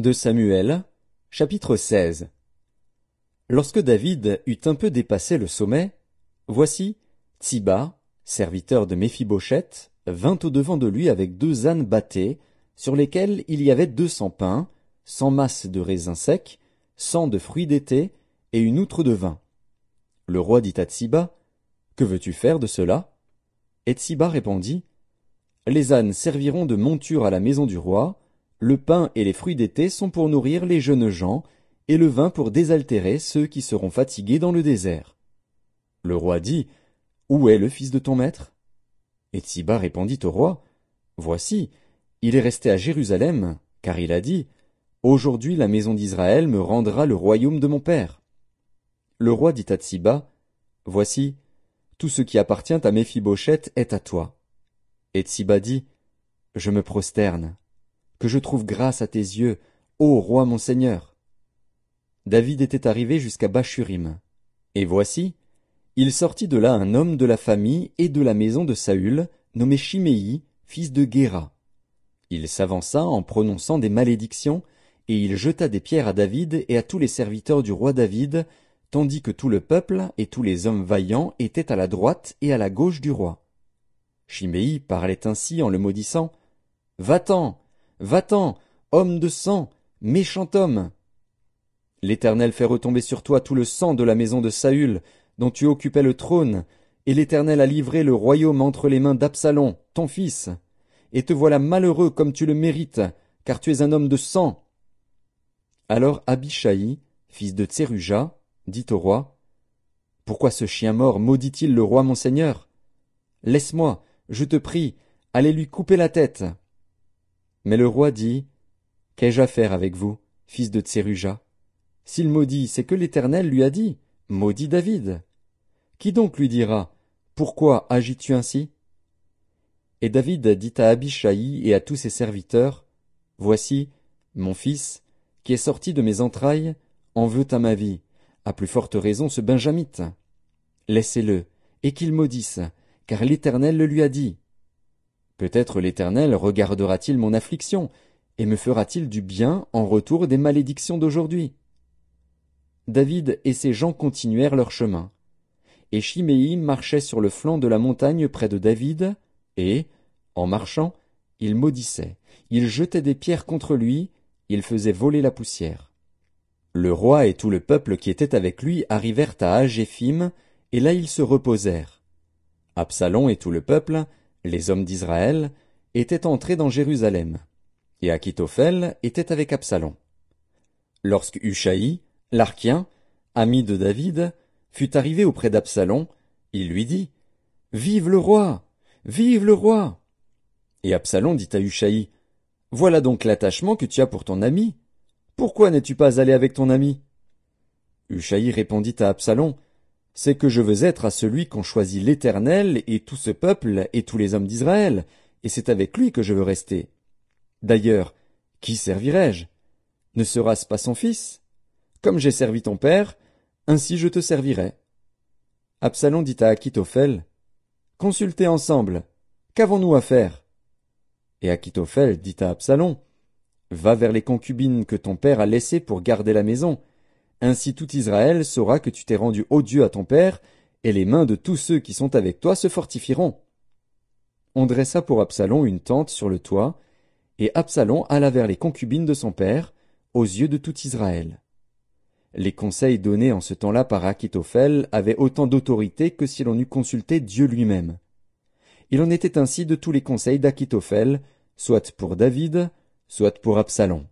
De Samuel, chapitre 16. Lorsque David eut un peu dépassé le sommet, voici, Tsiba, serviteur de Méphibosheth, vint au-devant de lui avec 2 ânes bâtés, sur lesquels il y avait 200 pains, 100 masses de raisins secs, 100 de fruits d'été, et une outre de vin. Le roi dit à Tsiba, « Que veux-tu faire de cela ?» Et Tsiba répondit, « Les ânes serviront de monture à la maison du roi, le pain et les fruits d'été sont pour nourrir les jeunes gens, et le vin pour désaltérer ceux qui seront fatigués dans le désert. » Le roi dit, « Où est le fils de ton maître ?» Et Tsiba répondit au roi, « Voici, il est resté à Jérusalem, car il a dit, « Aujourd'hui la maison d'Israël me rendra le royaume de mon père. » Le roi dit à Tsiba, « Voici, tout ce qui appartient à Méphibosheth est à toi. » Et Tsiba dit, « Je me prosterne, que je trouve grâce à tes yeux, ô roi mon seigneur. » David était arrivé jusqu'à Bachurim. Et voici, il sortit de là un homme de la famille et de la maison de Saül, nommé Shimei, fils de Guéra. Il s'avança en prononçant des malédictions, et il jeta des pierres à David et à tous les serviteurs du roi David, tandis que tout le peuple et tous les hommes vaillants étaient à la droite et à la gauche du roi. Shimei parlait ainsi en le maudissant, « Va-t'en, va-t'en, homme de sang, méchant homme. L'Éternel fait retomber sur toi tout le sang de la maison de Saül, dont tu occupais le trône, et l'Éternel a livré le royaume entre les mains d'Absalom, ton fils. Et te voilà malheureux comme tu le mérites, car tu es un homme de sang. » Alors Abishai, fils de Tseruja, dit au roi, « Pourquoi ce chien mort maudit-il le roi mon seigneur? Laisse-moi, je te prie, aller lui couper la tête. » Mais le roi dit, « Qu'ai-je à faire avec vous, fils de Tseruja? S'il maudit, c'est que l'Éternel lui a dit, « Maudit David. » Qui donc lui dira, « Pourquoi agis-tu ainsi ?» Et David dit à Abishai et à tous ses serviteurs, « Voici, mon fils, qui est sorti de mes entrailles, en veut à ma vie, à plus forte raison ce Benjamite. Laissez-le, et qu'il maudisse, car l'Éternel le lui a dit. Peut-être l'Éternel regardera-t-il mon affliction, et me fera-t-il du bien en retour des malédictions d'aujourd'hui. » David et ses gens continuèrent leur chemin. Et Shimei marchait sur le flanc de la montagne près de David, et, en marchant, il maudissait, il jetait des pierres contre lui, il faisait voler la poussière. Le roi et tout le peuple qui était avec lui arrivèrent à Agéphim, et là ils se reposèrent. Absalom et tout le peuple, les hommes d'Israël, étaient entrés dans Jérusalem, et Achitophel était avec Absalom. Lorsque Hushai, l'Archien, ami de David, fut arrivé auprès d'Absalom, il lui dit, « Vive le roi! Vive le roi !» Et Absalom dit à Hushai, « Voilà donc l'attachement que tu as pour ton ami. Pourquoi n'es-tu pas allé avec ton ami ?» Hushai répondit à Absalom, « C'est que je veux être à celui qu'ont choisi l'Éternel et tout ce peuple et tous les hommes d'Israël, et c'est avec lui que je veux rester. D'ailleurs, qui servirai-je? Ne sera-ce pas son fils? Comme j'ai servi ton père, ainsi je te servirai. » Absalom dit à Achitophel, « Consultez ensemble, qu'avons-nous à faire ?» Et Achitophel dit à Absalom, « Va vers les concubines que ton père a laissées pour garder la maison. Ainsi tout Israël saura que tu t'es rendu odieux à ton père, et les mains de tous ceux qui sont avec toi se fortifieront. » On dressa pour Absalom une tente sur le toit, et Absalom alla vers les concubines de son père, aux yeux de tout Israël. Les conseils donnés en ce temps-là par Achitophel avaient autant d'autorité que si l'on eût consulté Dieu lui-même. Il en était ainsi de tous les conseils d'Achitophel, soit pour David, soit pour Absalom.